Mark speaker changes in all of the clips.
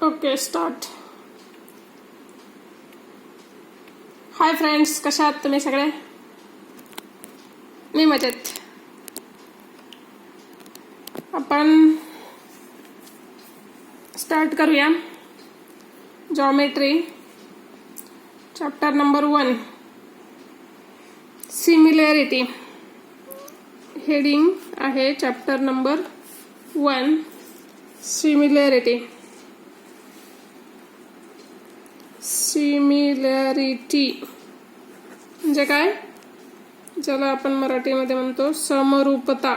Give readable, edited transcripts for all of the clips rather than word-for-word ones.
Speaker 1: Okay start. Hi friends, कशा आहात तुम्ही सगळे? मी मजेत. आपण स्टार्ट करूया. Geometry chapter number 1 similarity. Heading आहे चॅप्टर नंबर 1 सिमिलॅरिटी. सिमिलॅरिटी म्हणजे काय? ज्याला आपण मराठीमध्ये म्हणतो समरूपता.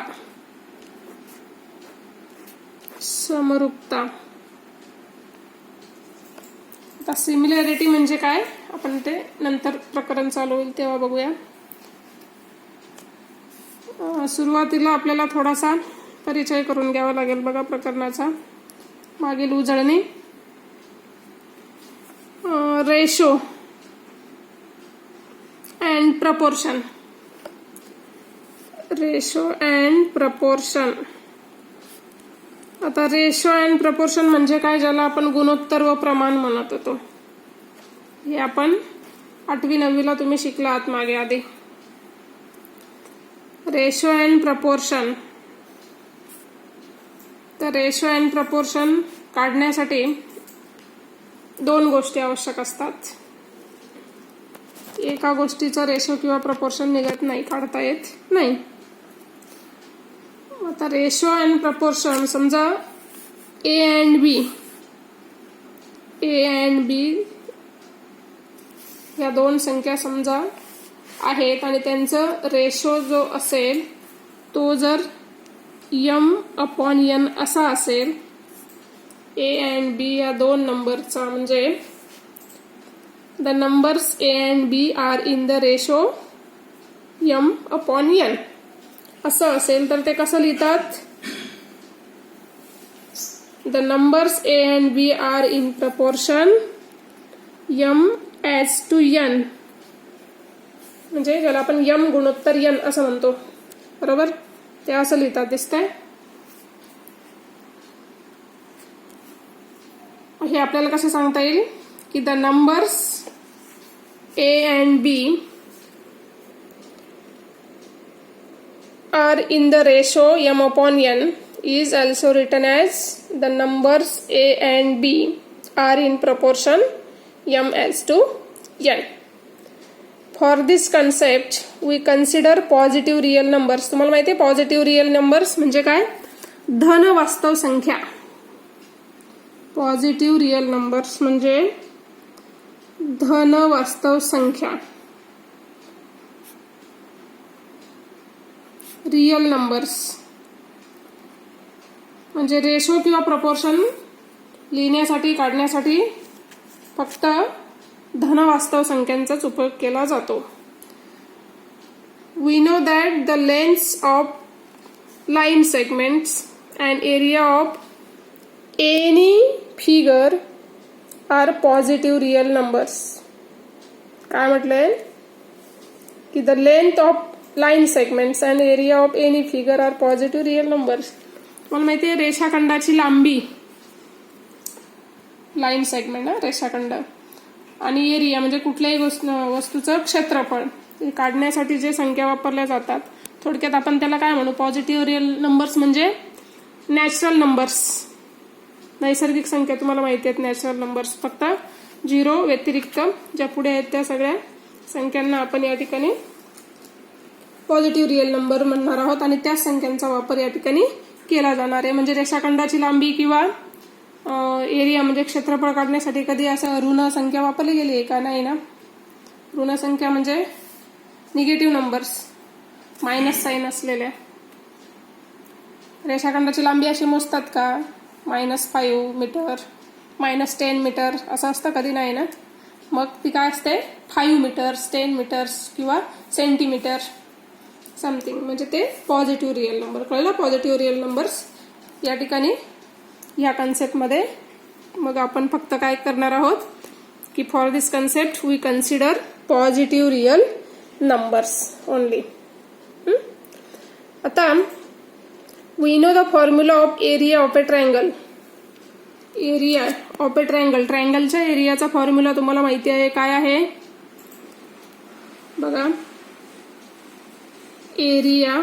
Speaker 1: समरूपता. आता सिमिलॅरिटी म्हणजे काय आपण ते नंतर प्रकरण चालू होईल तेव्हा बघूया. सुरुवातीला आपल्याला थोडासा परिचय करून घ्यावा लागेल बघा प्रकरणाचा. मागील उजळणी. Ratio and proportion. Ratio and proportion. आता रेशो अँड प्रपोर्शन म्हणजे काय? ज्याला आपण गुणोत्तर व प्रमाण म्हणत होतो. हे आपण 8वी 9वीला तुम्ही शिकला आहात मागे आधी. Ratio and proportion. तर रेशो अँड प्रपोर्शन काढण्यासाठी 2 गोष्टी आवश्यक असतात. एका गोष्टीचं रेशो किंवा प्रपोर्शन निघत नाही, काढता येत नाही. आता रेशो अँड प्रपोर्शन समजा ए अँड बी या 2 संख्या समजा आहेत आणि त्यांचं रेशो जो असेल तो जर m/n असा असेल. ए अँड बी या 2 नंबरचा म्हणजे the numbers A and B are in the ratio m/n असं असेल तर ते कसं लिहितात? The numbers A and B are in proportion m/n म्हणजे ज्याला आपण m गुणोत्तर n असं म्हणतो, बरोबर? ते असं लिहितात. दिसतंय? हे आपल्याला कसं सांगता येईल की the numbers A and B are in the ratio m/n is also written as the numbers a and b are in proportion m/n. For this concept we consider positive real numbers. तुम्हाला माहिती आहे positive real numbers म्हणजे काय? धन वास्तव संख्या. Positive real numbers म्हणजे धन वास्तव संख्या. रिअल नंबर्स म्हणजे रेशो किंवा प्रपोर्शन लिहिण्यासाठी काढण्यासाठी फक्त धन वास्तव संख्यांचाच उपयोग केला जातो. We know that the lengths of line segments and area of any figure are positive real numbers. काय म्हटलंय की the length of line segments and area of any figure are positive real numbers. तुम्हाला माहिती आहे रेषाखंडाची लांबी, line segment रेषाखंड, आणि area म्हणजे कुठल्याही वस्तूचं क्षेत्रफळ हे काढण्यासाठी जे संख्या वापरल्या जातात. थोडक्यात आपण त्याला काय म्हणू? पॉझिटिव्ह रिअल नंबर्स म्हणजे नॅचरल नंबर्स. नैसर्गिक संख्या तुम्हाला माहिती आहेत नॅचरल नंबर्स. फक्त 0 व्यतिरिक्त ज्या पुढे आहेत त्या सगळ्या संख्यांना आपण या ठिकाणी पॉझिटिव्ह रिअल नंबर म्हणणार आहोत आणि त्याच संख्यांचा वापर या ठिकाणी केला जाणार आहे. म्हणजे रेषाखंडाची लांबी किंवा एरिया म्हणजे क्षेत्रफळ काढण्यासाठी कधी असं ऋण संख्या वापरली गेली आहे का? नाही ना. ऋण संख्या म्हणजे निगेटिव्ह नंबर्स, मायनस साईन असलेल्या. रेषाखंडाची लांबी अशी मोजतात का? -5 मीटर, -10 मीटर असं असतं? कधी नाही ना. मग ती काय असते? 5 मीटर्स, 10 मीटर्स किंवा सेंटीमीटर समथिंग. म्हणजे ते पॉझिटिव्ह रिअल नंबर. कळलं? पॉझिटिव्ह रिअल नंबर्स या ठिकाणी या कन्सेप्टमध्ये. मग आपण फक्त काय करणार आहोत की for this concept we consider positive real numbers only. आता we know the formula of area of a triangle. Area of a triangle, ट्रायंगलच्या एरियाचा फॉर्म्युला तुम्हाला माहिती आहे काय आहे बघा. एरिया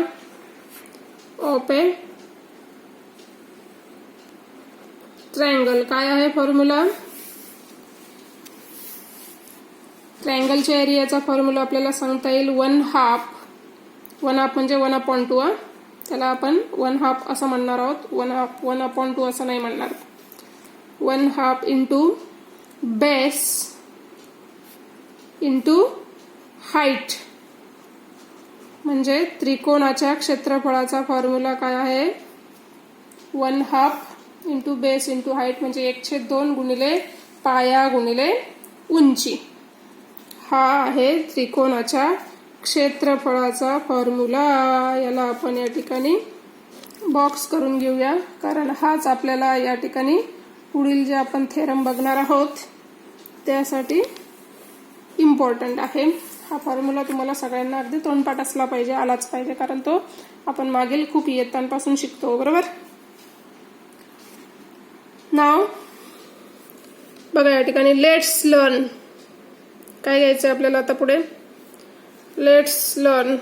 Speaker 1: ऑफ ए ट्रायंगल काय आहे फॉर्म्युला. ट्रायंगलच्या एरियाचा फॉर्म्युला आपल्याला सांगता येईल 1/2. 1/2 म्हणजे 1/2. त्याला आपण 1/2 असं म्हणणार आहोत. 1/2 असं नाही म्हणणार. 1/2 इंटू बेस इंटू हाईट. म्हणजे त्रिकोणाच्या क्षेत्रफळाचा फॉर्म्युला काय आहे 1/2 इंटू बेस इंटू हाईट म्हणजे 1/2 गुणिले पाया गुणिले उंची. हा आहे त्रिकोणाच्या क्षेत्रफळाचा फॉर्म्युला. याला आपण या ठिकाणी बॉक्स करून घेऊया, कारण हाच आपल्याला या ठिकाणी पुढील जे आपण थेरम बघणार आहोत त्यासाठी इम्पॉर्टंट आहे. हा फॉर्म्युला तुम्हाला सगळ्यांना अगदी तोंडपाठ असला पाहिजे, आलाच पाहिजे, कारण तो आपण मागील खूप इयत्तांपासून शिकतो. बरोबर. नाव बघा या ठिकाणी लेट्स लर्न काय घ्यायचं आपल्याला आता पुढे. Let's learn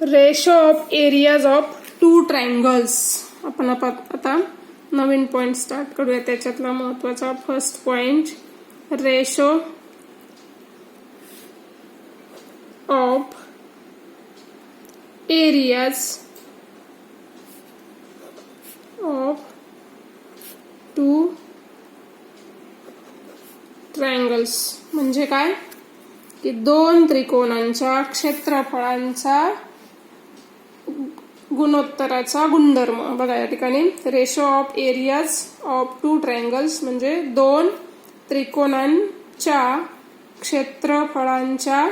Speaker 1: ratio of areas of 2 triangles. आपण आता नवीन पॉइंट स्टार्ट करूया. त्याच्यातला महत्वाचा first point ratio of areas of 2 triangles म्हणजे काय की 2 त्रिकोणांच्या क्षेत्रफळांचा गुणोत्तराचा गुणधर्म. बघा या ठिकाणी ratio of areas of 2 triangles म्हणजे 2 त्रिकोणांच्या क्षेत्रफळांच्या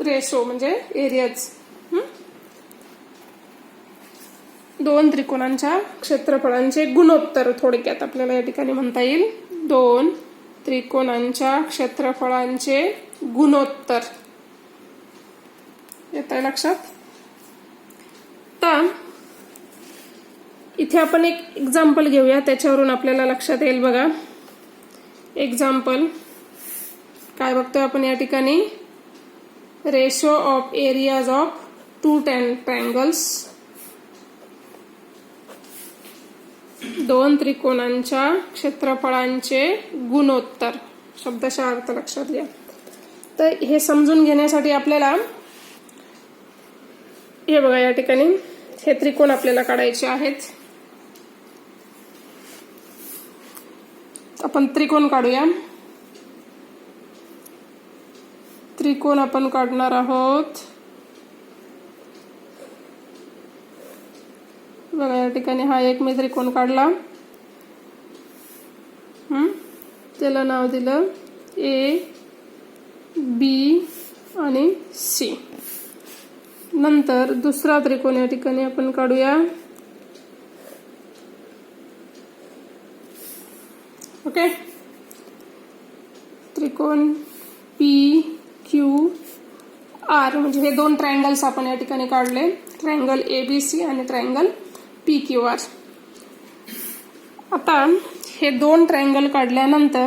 Speaker 1: रेशो म्हणजे एरियाज. 2 त्रिकोणांच्या क्षेत्रफळांचे गुणोत्तर थोडक्यात आपल्याला या ठिकाणी म्हणता येईल. 2 त्रिकोणांच्या क्षेत्रफळांचे गुणोत्तर. येत आहे लक्षात. तर इथे आपण एक एक्झाम्पल घेऊया, त्याच्यावरून आपल्याला लक्षात येईल. बघा एक्झाम्पल काय बघतोय आपण या ठिकाणी. Ratio of areas of 2 triangles. 2 त्रिकोणांच्या क्षेत्रफळांचे गुणोत्तर. शब्दशः अर्थ लक्षात घ्या. तर हे समजून घेण्यासाठी आपल्याला हे बघा या ठिकाणी हे त्रिकोण आपल्याला काढायचे आहेत. आपण त्रिकोण काढूया. त्रिकोण आपण काढणार आहोत. बघा या ठिकाणी हा एक मी त्रिकोण काढला. त्याला नाव दिलं ए बी आणि सी. नंतर दुसरा त्रिकोण या ठिकाणी आपण काढूया. ओके. त्रिकोण पी क्यू आर म्हणजे हे 2 ट्रायंगल्स आपण या ठिकाणी काढले. ट्रायंगल एबीसी आणि ट्रायंगल पी क्यू आर. आता हे 2 ट्रायंगल काढल्यानंतर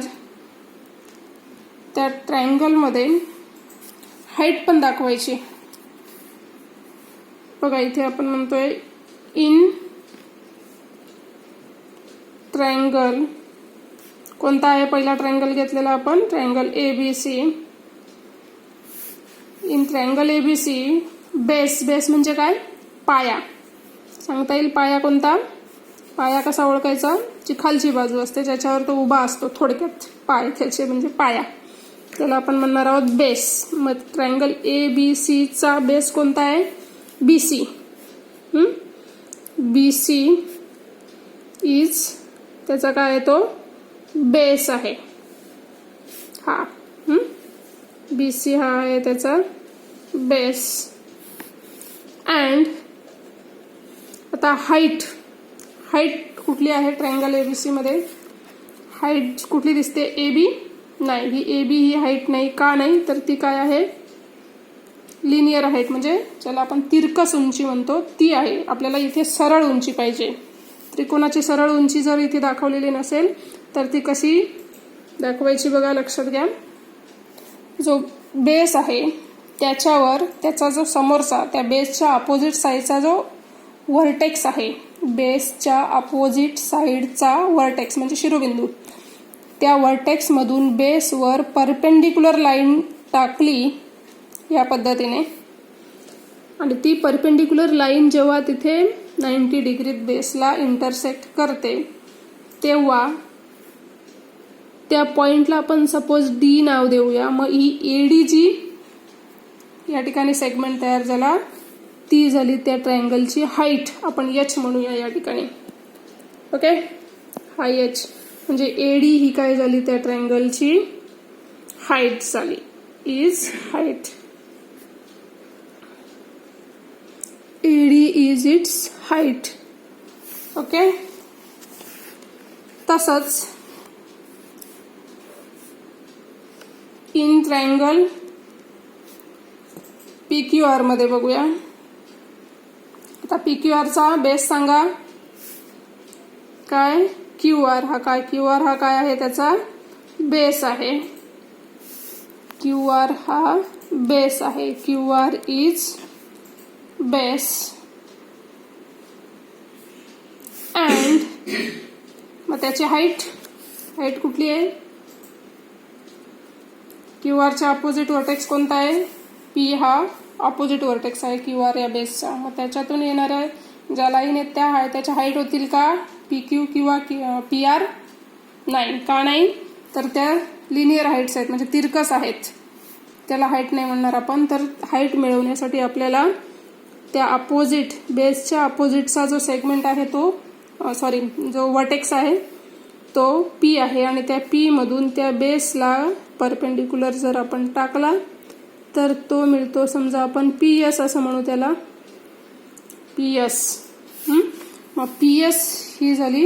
Speaker 1: त्या ट्रायंगल मध्ये हाईट पण दाखवायची. बघा इथे आपण म्हणतोय इन ट्रायंगल कोणता आहे. पहिला ट्रायंगल घेतलेला आपण triangle ABC. In triangle ABC base. Base म्हणजे काय पाया. सांगता येईल पाया कोणता. पाया कसा ओळखायचा. जी खालची बाजू असते ज्याच्यावर तो उभा असतो. थोडक्यात पाय त्याचे म्हणजे पाया. त्याला आपण म्हणणार आहोत बेस. मग ट्रायंगल एबीसी चा बेस कोणता आहे बीसी. बीसी इज त्याचा काय आहे तो बेस आहे हा. बीसी हा आहे त्याचा बेस. अँड आता हाईट. हाईट कुठली आहे ट्रायंगल एबीसी मध्ये. हाईट कुठली दिसते एबी. नाही ही एबी ही हाईट नाही. का नाही तर ती काय आहे लिनियर हाईट म्हणजे ज्याला आपण तिरकस उंची म्हणतो ती आहे. आपल्याला इथे सरळ उंची पाहिजे. त्रिकोणाची सरळ उंची जर इथे दाखवलेली नसेल तर ती कशी दाखवायची बघा, लक्षात घ्या. जो बेस आहे त्याच्यावर त्याचा जो समोरचा त्या बेसच्या अपोजिट साईडचा जो व्हर्टेक्स आहे, बेसच्या अपोजिट साईडचा व्हर्टेक्स म्हणजे शिरोबिंदू, त्या व्हर्टेक्स मधून बेसवर परपेंडिक्युलर लाईन टाकली या पद्धतीने आणि ती परपेंडिक्युलर लाईन जेव्हा तिथे 90 डिग्रीत बेसला इंटरसेक्ट करते तेव्हा त्या पॉइंटला आपण सपोज डी नाव देऊया. मग ही एडी जी या ठिकाणी सेगमेंट तयार झाला ती झाली त्या ट्रायंगलची हाईट. आपण एच म्हणूया या ठिकाणी. ओके, हा एच म्हणजे एडी ही काय झाली त्या ट्रायंगलची हाईट झाली. Is height. AD is it's height. Okay, तसंच इन ट्रायंगल PQR मध्ये बघूया. आता PQR चा बेस सांगा काय, QR हा काय, QR हा काय आहे त्याचा बेस आहे. QR हा बेस आहे. QR इज बेस अँड मग त्याची हाईट कुठली आहे. QR चा अपोजिट व्हर्टेक्स कोणता आहे, P हा अपोजिट व्हर्टेक्स आहे QR या बेसचा. मग त्याच्यातून येणाऱ्या ज्या लाईन आहेत त्याच्या हाईट होतील का PQ किंवा PR? नाही. का नाही, तर त्या लिनियर हाईट्स आहेत म्हणजे तिरकस आहेत, त्याला हाईट नाही म्हणणार आपण. तर हाईट मिळवण्यासाठी आपल्याला त्या अपोजिट बेसच्या अपोजिटचा जो सेगमेंट आहे तो जो व्हर्टेक्स आहे तो P आहे आणि त्या P मधून त्या बेसला परपेंडिक्युलर जर आपण टाकला तर तो मिळतो. समजा आपण PS असं म्हणू त्याला, PS. मग PS ही झाली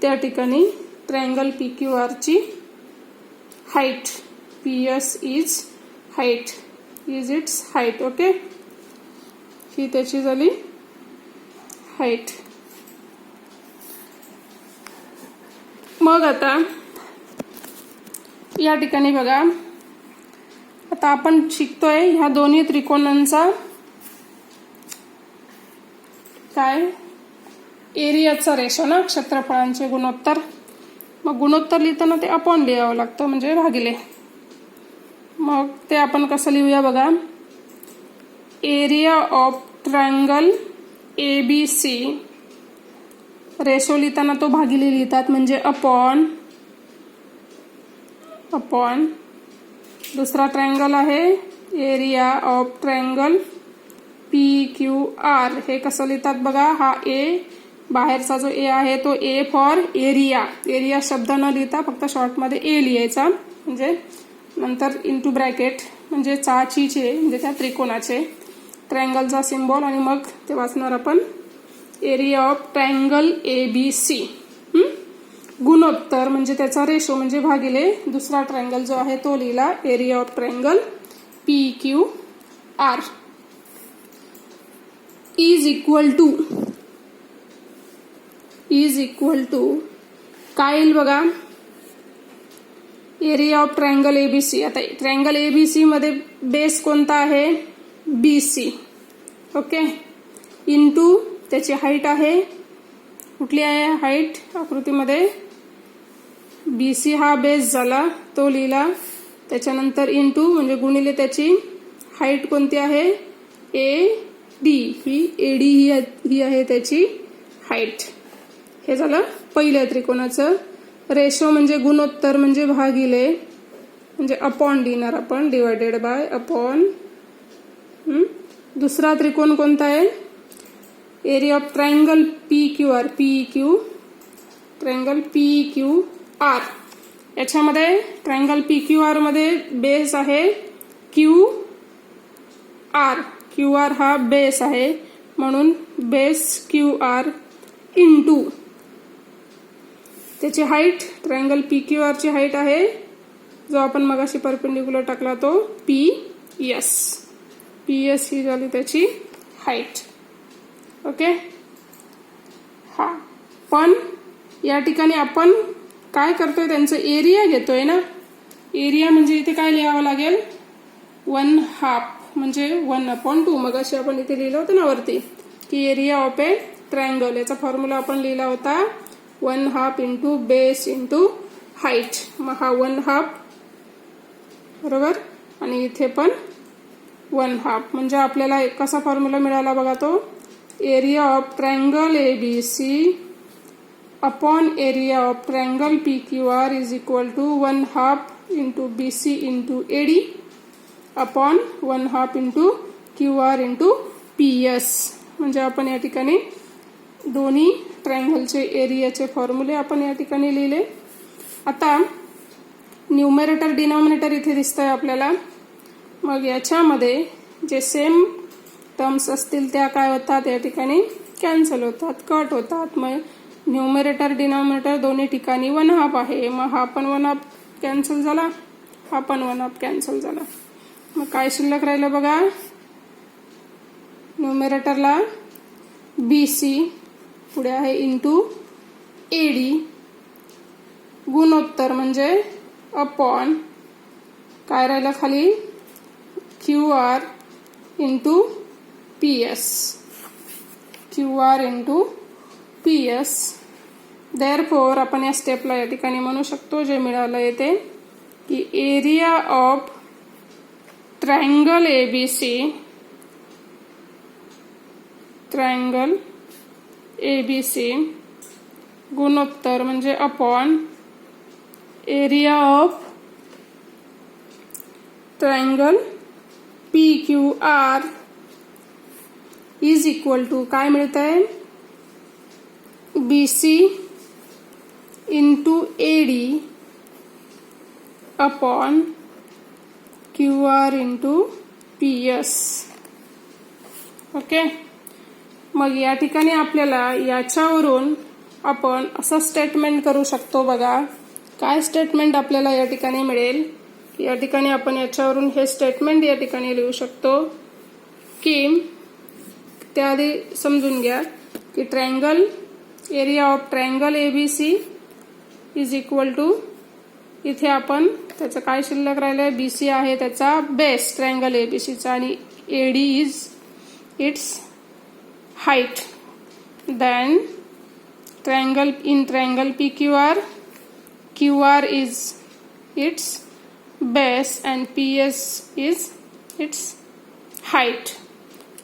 Speaker 1: त्या ठिकाणी ट्रायंगल PQR ची height. PS is height, is it's height. Okay, ही त्याची झाली हाईट. मग आता या ठिकाणी बघा, आता आपण शिकतोय ह्या दोन्ही त्रिकोणांचा काय एरियाचा रेशो ना, क्षेत्रफळांचे गुणोत्तर. मग गुणोत्तर लिहिताना ते अपॉन लिहावं लागतं म्हणजे भागिले. मग ते आपण कसं लिहूया बघा. Area of triangle ABC ratio लिहिताना तो भागिले लिहितात म्हणजे अपॉन. दुसरा ट्रायंगल आहे एरिया ऑफ ट्रायंगल PQR. हे कसं लिहितात बघा. हा A बाहेरचा जो A आहे तो A फॉर एरिया शब्द न लिहिता फक्त शॉर्टमध्ये A लिहायचा म्हणजे नंतर इंटू ब्रॅकेट म्हणजे चाचीचे म्हणजे त्या त्रिकोणाचे ट्रायंगलचा सिम्बॉल आणि मग ते वाचणार आपण एरिया ऑफ ट्रायंगल ABC. गुणोत्तर म्हणजे त्याचा रेशो म्हणजे भागिले दुसरा ट्रायंगल जो आहे तो लिहिला area of triangle PQR is equal to काय येईल बघा. Area of triangle ABC. आता ट्रायंगल ABC मध्ये बेस कोणता आहे BC. ओके, इंटू त्याची हाईट आहे कुठली आहे हाईट आकृतीमध्ये BC हा बेस झाला तो लिहिला. त्याच्यानंतर इंटू म्हणजे गुणिले त्याची हाईट कोणती आहे AD. ही AD ही आहे त्याची हाईट. हे झालं पहिल्या त्रिकोणाचं. रेशो म्हणजे गुणोत्तर म्हणजे भागिले म्हणजे अपॉन लिहिणार आपण डिवायडेड बाय अपॉन. दुसरा त्रिकोण कोणता आहे area of triangle PQR triangle PQR. याच्यामध्ये ट्रायंगल PQR मध्ये बेस आहे QR हा बेस आहे म्हणून बेस QR इंटू त्याची हाईट ट्रायंगल PQR ची हाईट आहे जो आपण मगाशी परपेंडिक्युलर टाकला तो PS. PS ही झाली त्याची हाईट. ओके. हा, पण या ठिकाणी आपण काय करतोय, त्यांचं एरिया घेतोय ना. एरिया म्हणजे इथे काय लिहावं लागेल, 1/2 म्हणजे 1/2. मग अशी आपण इथे लिहिलं होतं ना वरती की एरिया ऑफ ए ट्रायंगल, याचा फॉर्म्युला आपण लिहिला होता 1/2 इंटू बेस इंटू हाईट. मग हा 1/2 बरोबर, आणि इथे पण 1/2. म्हणजे आपल्याला कसा फॉर्म्युला मिळाला बघा, तो area of triangle ABC upon area of triangle PQR is equal to 1/2 into BC into AD upon 1/2 into QR into PS. म्हणजे आपण या ठिकाणी दोन्ही ट्रायंगलचे एरियाचे फॉर्म्युले आपण या ठिकाणी लिहिले. आता न्यूमरेटर डिनॉमिनेटर इथे दिसतंय आपल्याला. मग याच्यामध्ये जे सेम टर्म्स असतील त्या काय होतात, या ठिकाणी कॅन्सल होतात, कट होतात. मग न्यूमरेटर डिनॉमिनेटर दोन्ही ठिकाणी 1/2 आहे. मग हा पण 1/2 कॅन्सल झाला, हा पण 1/2 कॅन्सल झाला. मग काय शिल्लक राहिलं बघा, न्यूमरेटरला BC पुढे आहे इंटू AD गुणोत्तर म्हणजे अपॉन काय राहिलं खाली QR into PS, QR into PS. Therefore आपण या स्टेपला या ठिकाणी म्हणू शकतो जे मिळालं येते की एरिया ऑफ ट्रायंगल ABC गुणोत्तर म्हणजे upon area of triangle PQR is equal to काय मिळतंय, BC into AD upon QR into PS. Okay. मग या ठिकाणी आपल्याला याच्यावरून आपण असं स्टेटमेंट करू शकतो बघा. काय स्टेटमेंट आपल्याला या ठिकाणी मिळेल, या ठिकाणी आपण याच्यावरून हे स्टेटमेंट या ठिकाणी लिहू शकतो की त्याआधी समजून घ्या की triangle area of triangle ABC is equal to, इथे आपण त्याचं काय शिल्लक राहिलंय, BC आहे त्याचा बेस ट्रायंगल ABCचा आणि AD is it's height. Then triangle PQR, QR is its base and PS is its height.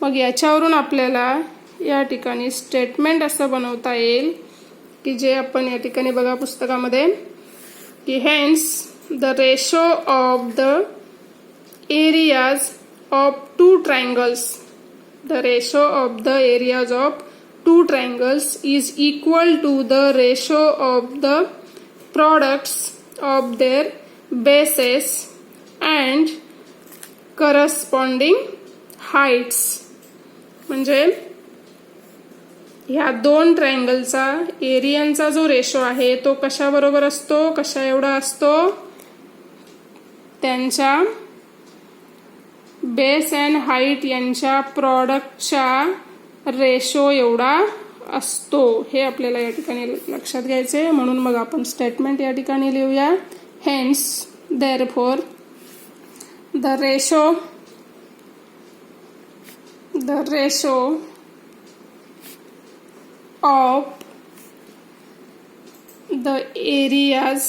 Speaker 1: मग याच्यावरून आपल्याला या ठिकाणी स्टेटमेंट असं बनवता येईल की जे आपण या ठिकाणी बघा पुस्तकामध्ये की hence the ratio of the areas of two triangles, the ratio of the areas of two triangles is equal to the ratio of the products of their bases and corresponding heights. म्हणजे ह्या दोन ट्रायंगलचा एरियांचा जो ratio आहे तो कशा बरोबर असतो, कशा एवढा असतो, त्यांच्या बेस अँड हाईट यांच्या प्रॉडक्टच्या रेशो एवढा असतो. हे आपल्याला या ठिकाणी लक्षात घ्यायचे. म्हणून मग आपण स्टेटमेंट या ठिकाणी लिहूया. Hence therefore the ratio of the areas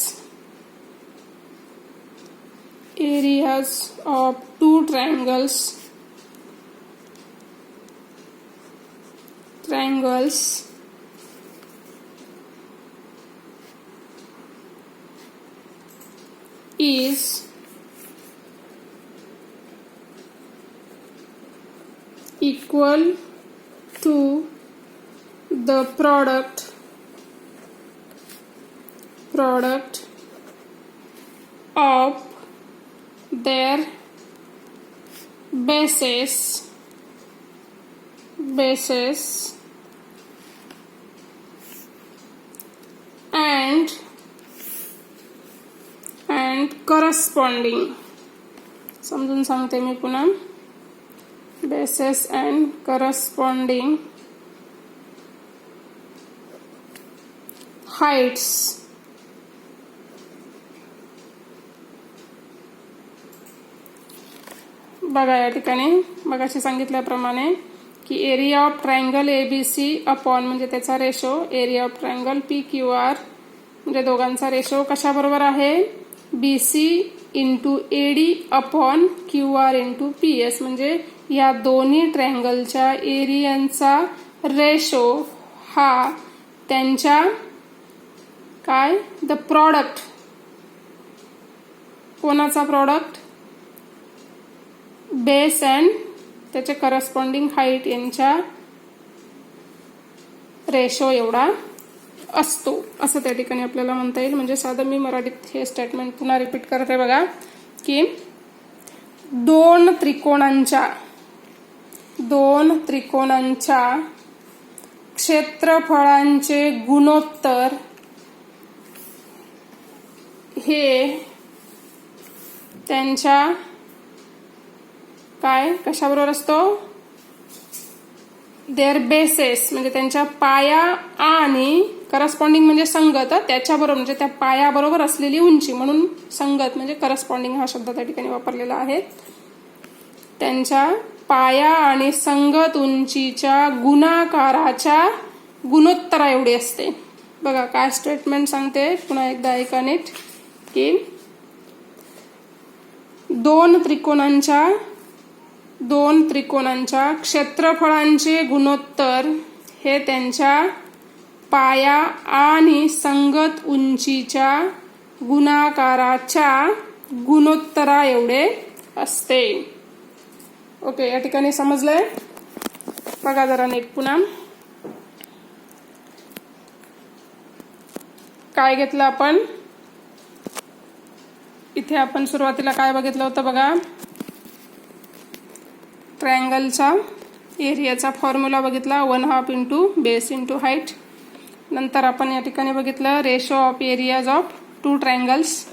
Speaker 1: of two triangles is equal to the product of their bases and corresponding. समजून सांगते मी पुन्हा. bases and corresponding heights. बघा या ठिकाणी मगाशी सांगितल्याप्रमाणे की area of triangle ABC upon म्हणजे त्याचा ratio area of triangle PQR म्हणजे दोघांचा रेशो कशाबरोबर आहे BC into AD upon QR into PS म्हणजे या दोन्ही ट्रायंगलच्या एरियांचा रेशो हा त्यांच्या काय द प्रॉडक्ट कोणाचा प्रॉडक्ट बेस अँड त्याचे करस्पॉन्डिंग हाईट यांच्या रेशो एवढा असतो असं त्या ठिकाणी आपल्याला म्हणता येईल. म्हणजे साधं मी मराठीत हे स्टेटमेंट पुन्हा रिपीट करते बघा की दोन त्रिकोणांच्या क्षेत्रफळांचे गुणोत्तर हे त्यांच्या काय कशाबरोबर असतो देअर बेसेस म्हणजे त्यांच्या पाया आणि करस्पॉन्डिंग म्हणजे संगत त्याच्याबरोबर म्हणजे त्या पायाबरोबर असलेली उंची म्हणून संगत म्हणजे करस्पॉन्डिंग हा शब्द त्या ठिकाणी वापरलेला आहे. त्यांच्या पाया आणि संगत उंचीच्या गुणाकाराच्या गुणोत्तरा एवढी असते. बघा काय स्टेटमेंट सांगते पुन्हा एकदा ऐका नीट की दोन त्रिकोणांच्या क्षेत्रफळांचे गुणोत्तर हे त्यांच्या पाया आणि संगत उंचीच्या गुणाकाराच्या गुणोत्तरा एवढे असते. ओके या ठिकाणी समजलंय. बघा जरा नीट पुन्हा काय घेतलं आपण इथे आपण सुरुवातीला काय बघितलं होतं बघा ट्रायंगलचा एरियाचा फॉर्म्युला बघितला 1/2 इंटू बेस इंटू हाईट. नंतर आपण या ठिकाणी बघितलं ratio of areas of two triangles.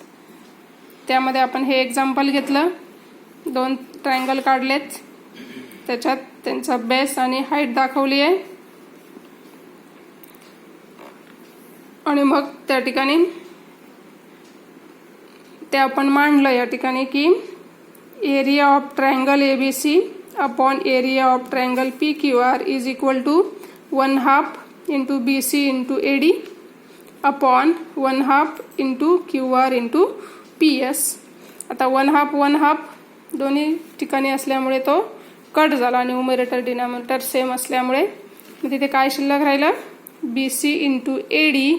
Speaker 1: त्यामध्ये आपण हे एक्झाम्पल घेतलं दोन ट्रायंगल काढलेत त्याच्यात त्यांचा बेस आणि हाईट दाखवली आहे आणि मग त्या ठिकाणी ते आपण मांडलं या ठिकाणी की area of triangle ABC upon area of triangle PQR is equal to 1/2 into BC into AD upon 1/2 into QR into PS. आता 1/2 दोन्ही ठिकाणी असल्यामुळे तो कट झाला. न्यूमरेटर डिनॉमिनेटर सेम असल्यामुळे तिथे काय शिल्लक राहिलं BC इंटू AD